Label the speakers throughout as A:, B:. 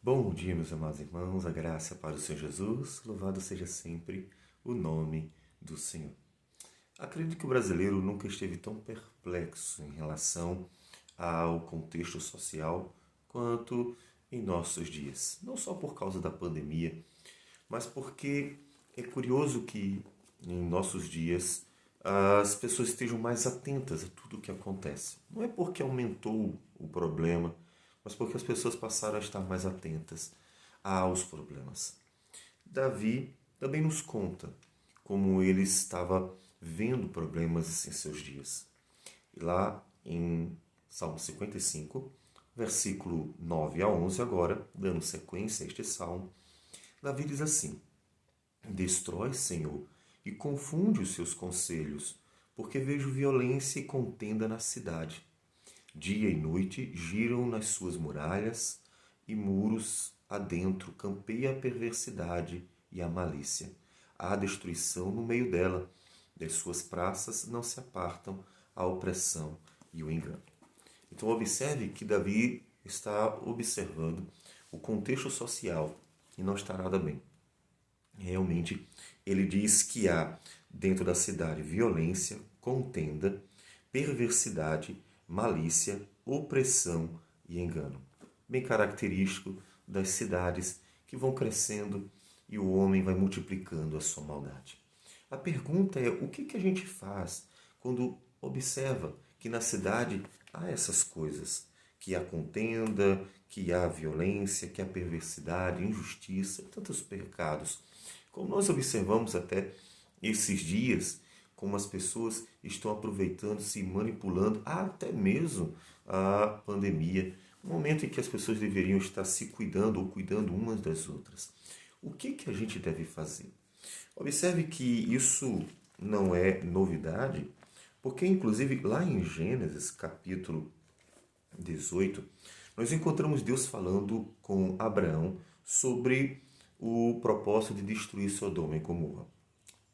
A: Bom dia, meus amados irmãos, a graça para o Senhor Jesus, louvado seja sempre o nome do Senhor. Acredito que o brasileiro nunca esteve tão perplexo em relação ao contexto social quanto em nossos dias. Não só por causa da pandemia, mas porque é curioso que em nossos dias as pessoas estejam mais atentas a tudo o que acontece. Não é porque aumentou o problema, mas porque as pessoas passaram a estar mais atentas aos problemas. Davi também nos conta como ele estava vendo problemas em seus dias. E lá em Salmo 55, versículo 9 a 11, agora, dando sequência a este salmo, Davi diz assim: Destrói, Senhor, e confunde os seus conselhos, porque vejo violência e contenda na cidade. Dia e noite giram nas suas muralhas e muros adentro campeia a perversidade e a malícia. Há destruição no meio dela. Das suas praças não se apartam a opressão e o engano. Então observe que Davi está observando o contexto social e não está nada bem. Realmente, ele diz que há dentro da cidade violência, contenda, perversidade, malícia, opressão e engano. Bem característico das cidades que vão crescendo e o homem vai multiplicando a sua maldade. A pergunta é: o que a gente faz quando observa que na cidade há essas coisas? Que há contenda, que há violência, que há perversidade, injustiça, tantos pecados. Como nós observamos até esses dias, como as pessoas estão aproveitando-se e manipulando até mesmo a pandemia, um momento em que as pessoas deveriam estar se cuidando ou cuidando umas das outras. O que a gente deve fazer? Observe que isso não é novidade, porque inclusive lá em Gênesis capítulo 18, nós encontramos Deus falando com Abraão sobre o propósito de destruir Sodoma e Gomorra.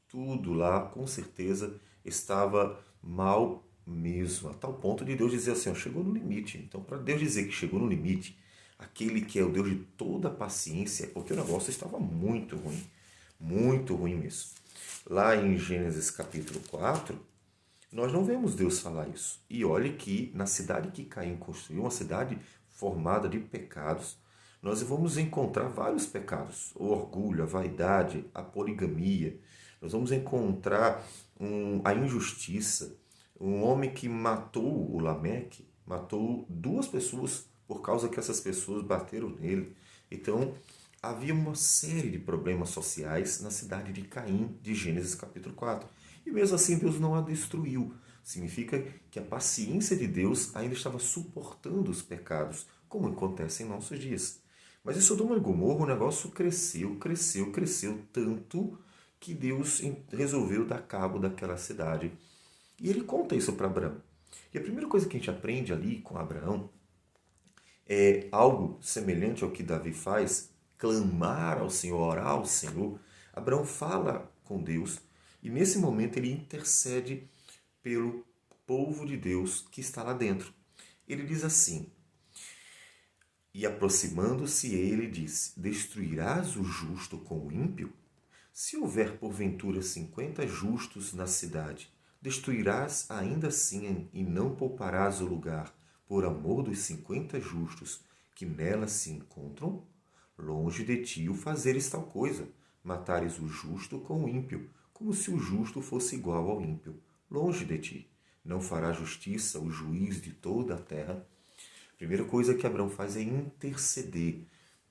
A: Tudo lá, com certeza, estava mal mesmo, a tal ponto de Deus dizer assim: ó, chegou no limite. Então, para Deus dizer que chegou no limite, aquele que é o Deus de toda paciência, porque o negócio estava muito ruim mesmo. Lá em Gênesis capítulo 4, nós não vemos Deus falar isso. E olhe que na cidade que Caim construiu, uma cidade formada de pecados, nós vamos encontrar vários pecados: o orgulho, a vaidade, a poligamia. Nós vamos encontrar a injustiça. Um homem que matou o Lameque, matou duas pessoas por causa que essas pessoas bateram nele. Então, havia uma série de problemas sociais na cidade de Caim, de Gênesis capítulo 4. E mesmo assim Deus não a destruiu. Significa que a paciência de Deus ainda estava suportando os pecados, como acontece em nossos dias. Mas em Sodoma e Gomorra o negócio cresceu tanto que Deus resolveu dar cabo daquela cidade. E ele conta isso para Abraão. E a primeira coisa que a gente aprende ali com Abraão é algo semelhante ao que Davi faz: clamar ao Senhor, orar ao Senhor. Abraão fala com Deus e nesse momento ele intercede pelo povo de Deus que está lá dentro. Ele diz assim: e aproximando-se ele disse: Destruirás o justo com o ímpio? Se houver porventura 50 justos na cidade, destruirás ainda assim e não pouparás o lugar por amor dos 50 justos que nela se encontram? Longe de ti o fazeres tal coisa, matares o justo com o ímpio, como se o justo fosse igual ao ímpio. Longe de ti. Não fará justiça o juiz de toda a terra? A primeira coisa que Abraão faz é interceder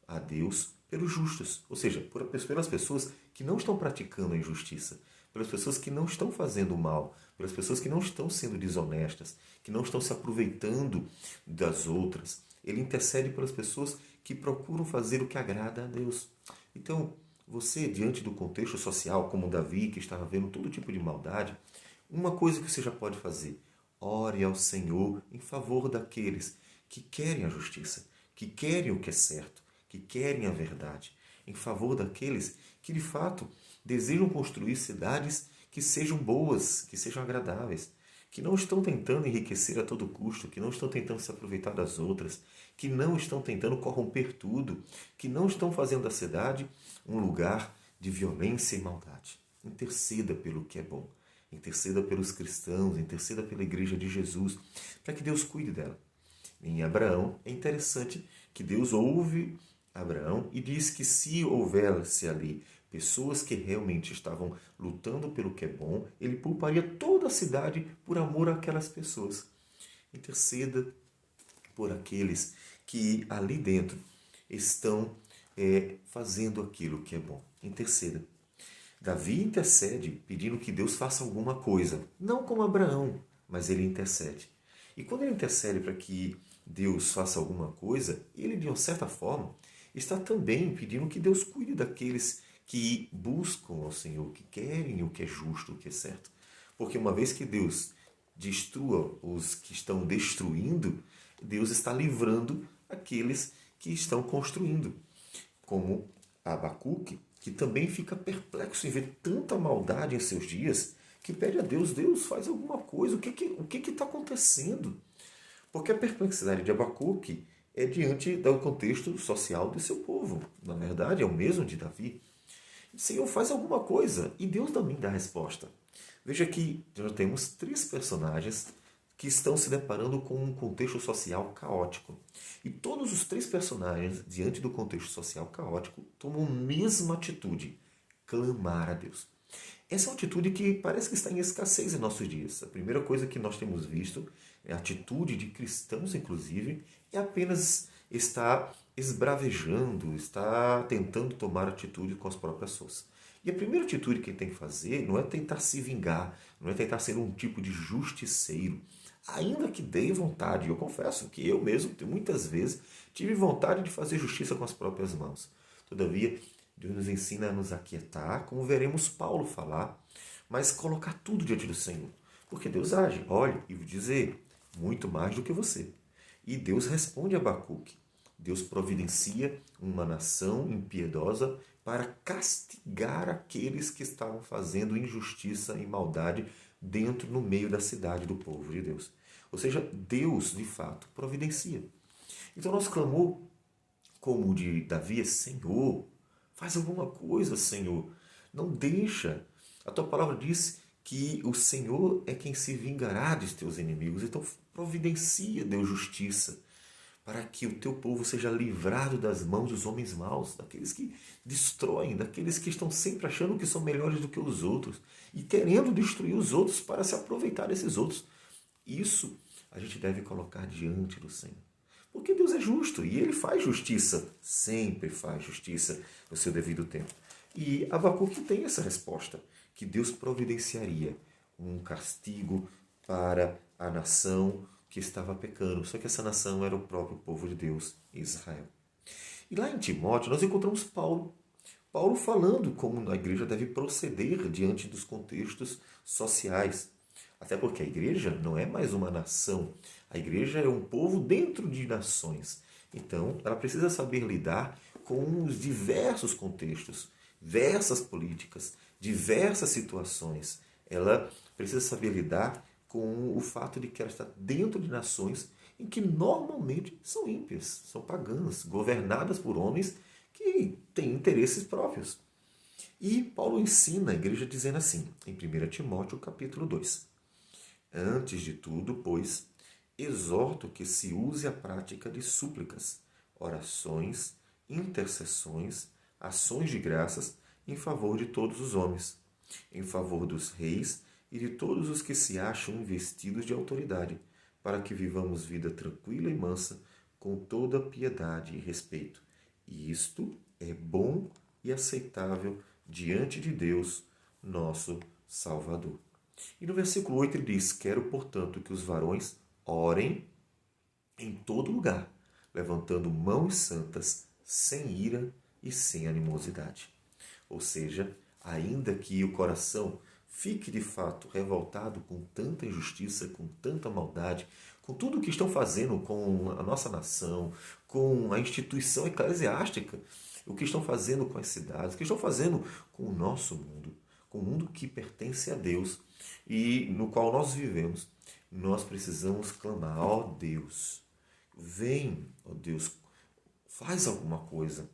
A: a Deus pelos justos, ou seja, pelas pessoas que não estão praticando a injustiça, pelas pessoas que não estão fazendo o mal, pelas pessoas que não estão sendo desonestas, que não estão se aproveitando das outras. Ele intercede pelas pessoas que procuram fazer o que agrada a Deus. Então, você, diante do contexto social, como Davi, que estava vendo todo tipo de maldade, uma coisa que você já pode fazer: ore ao Senhor em favor daqueles que querem a justiça, que querem o que é certo, que querem a verdade, em favor daqueles que de fato desejam construir cidades que sejam boas, que sejam agradáveis. que não estão tentando enriquecer a todo custo, que não estão tentando se aproveitar das outras, que não estão tentando corromper tudo, que não estão fazendo da cidade um lugar de violência e maldade. Interceda pelo que é bom. Interceda pelos cristãos, interceda pela igreja de Jesus, para que Deus cuide dela. Em Abraão, é interessante que Deus ouve Abraão e diz que se houvesse ali pessoas que realmente estavam lutando pelo que é bom, ele pouparia toda a cidade por amor àquelas pessoas. Interceda por aqueles que ali dentro estão fazendo aquilo que é bom. Interceda. Davi intercede pedindo que Deus faça alguma coisa. Não como Abraão, mas ele intercede. E quando ele intercede para que Deus faça alguma coisa, ele, de uma certa forma, está também pedindo que Deus cuide daqueles que buscam ao Senhor, que querem o que é justo, o que é certo. Porque uma vez que Deus destrua os que estão destruindo, Deus está livrando aqueles que estão construindo. Como Abacuque, que também fica perplexo em ver tanta maldade em seus dias, que pede a Deus, Deus, faz alguma coisa, o que está acontecendo? Porque a perplexidade de Abacuque é diante do contexto social de seu povo. Na verdade, é o mesmo de Davi. Senhor, faz alguma coisa. E Deus também dá a resposta. Veja que nós temos três personagens que estão se deparando com um contexto social caótico. E todos os três personagens, diante do contexto social caótico, tomam a mesma atitude: clamar a Deus. Essa é uma atitude que parece que está em escassez em nossos dias. A primeira coisa que nós temos visto, a atitude de cristãos, inclusive, é apenas estar esbravejando, estar tentando tomar atitude com as próprias forças. E a primeira atitude que ele tem que fazer não é tentar se vingar, não é tentar ser um tipo de justiceiro. Ainda que dê vontade, eu confesso que eu mesmo, muitas vezes, tive vontade de fazer justiça com as próprias mãos. Todavia, Deus nos ensina a nos aquietar, como veremos Paulo falar, mas colocar tudo diante do Senhor. Porque Deus age, olhe, e vou dizer, muito mais do que você. E Deus responde a Abacuque. Deus providencia uma nação impiedosa para castigar aqueles que estavam fazendo injustiça e maldade dentro, no meio da cidade do povo de Deus. Ou seja, Deus, de fato, providencia. Então, nosso clamor, como o de Davi, é: Senhor, faz alguma coisa, Senhor. Não deixa. A tua palavra diz que o Senhor é quem se vingará dos teus inimigos. Então, providencia, Deus, justiça, para que o teu povo seja livrado das mãos dos homens maus, daqueles que destroem, daqueles que estão sempre achando que são melhores do que os outros e querendo destruir os outros para se aproveitar desses outros. Isso a gente deve colocar diante do Senhor. Porque Deus é justo e Ele faz justiça, sempre faz justiça no seu devido tempo. E Abacuque tem essa resposta, que Deus providenciaria um castigo para a nação que estava pecando. Só que essa nação era o próprio povo de Deus, Israel. E lá em Timóteo nós encontramos Paulo. Paulo falando como a igreja deve proceder diante dos contextos sociais. Até porque a igreja não é mais uma nação. A igreja é um povo dentro de nações. Então, ela precisa saber lidar com os diversos contextos, diversas políticas, diversas situações. Ela precisa saber lidar com o fato de que ela está dentro de nações em que normalmente são ímpias, são pagãs, governadas por homens que têm interesses próprios. E Paulo ensina a igreja dizendo assim, em 1 Timóteo capítulo 2. Antes de tudo, pois, exorto que se use a prática de súplicas, orações, intercessões, ações de graças em favor de todos os homens, em favor dos reis e de todos os que se acham investidos de autoridade, para que vivamos vida tranquila e mansa, com toda piedade e respeito. E isto é bom e aceitável diante de Deus, nosso Salvador. E no versículo 8 ele diz: quero, portanto, que os varões orem em todo lugar, levantando mãos santas, sem ira e sem animosidade. Ou seja, ainda que o coração fique de fato revoltado com tanta injustiça, com tanta maldade, com tudo o que estão fazendo com a nossa nação, com a instituição eclesiástica, o que estão fazendo com as cidades, o que estão fazendo com o nosso mundo, com o mundo que pertence a Deus e no qual nós vivemos. Nós precisamos clamar, ó Deus, vem, ó Deus, faz alguma coisa.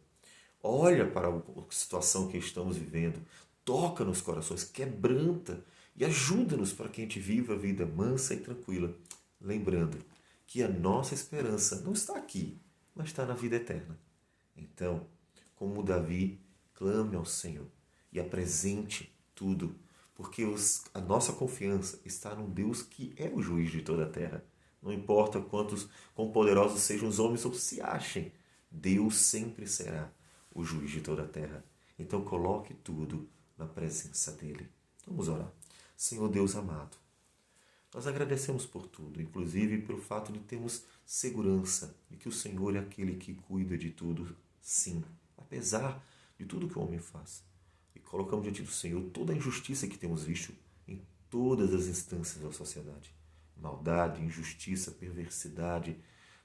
A: Olha para a situação que estamos vivendo, toca nos corações, quebranta e ajuda-nos para que a gente viva a vida mansa e tranquila, lembrando que a nossa esperança não está aqui, mas está na vida eterna. Então, como Davi, clame ao Senhor e apresente tudo, porque a nossa confiança está num Deus que é o juiz de toda a terra. Não importa quão poderosos sejam os homens ou se achem, Deus sempre será o juiz de toda a terra. Então coloque tudo na presença dele. Vamos orar. Senhor Deus amado, nós agradecemos por tudo, inclusive pelo fato de termos segurança de que o Senhor é aquele que cuida de tudo, sim, apesar de tudo que o homem faz. E colocamos diante do Senhor toda a injustiça que temos visto em todas as instâncias da sociedade. Maldade, injustiça, perversidade.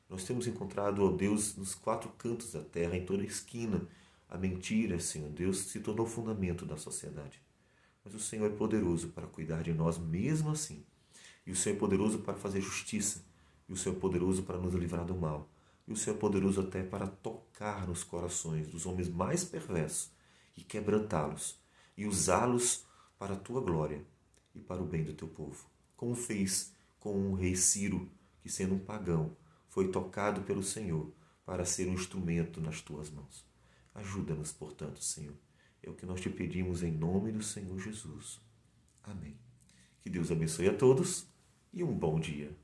A: Nós temos encontrado, ó Deus, nos quatro cantos da terra, em toda esquina, a mentira, Senhor Deus, se tornou o fundamento da sociedade. Mas o Senhor é poderoso para cuidar de nós mesmo assim. E o Senhor é poderoso para fazer justiça. E o Senhor é poderoso para nos livrar do mal. E o Senhor é poderoso até para tocar nos corações dos homens mais perversos e quebrantá-los e usá-los para a tua glória e para o bem do teu povo. Como fez com o rei Ciro, que sendo um pagão, foi tocado pelo Senhor para ser um instrumento nas tuas mãos. Ajuda-nos, portanto, Senhor. É o que nós te pedimos em nome do Senhor Jesus. Amém. Que Deus abençoe a todos e um bom dia.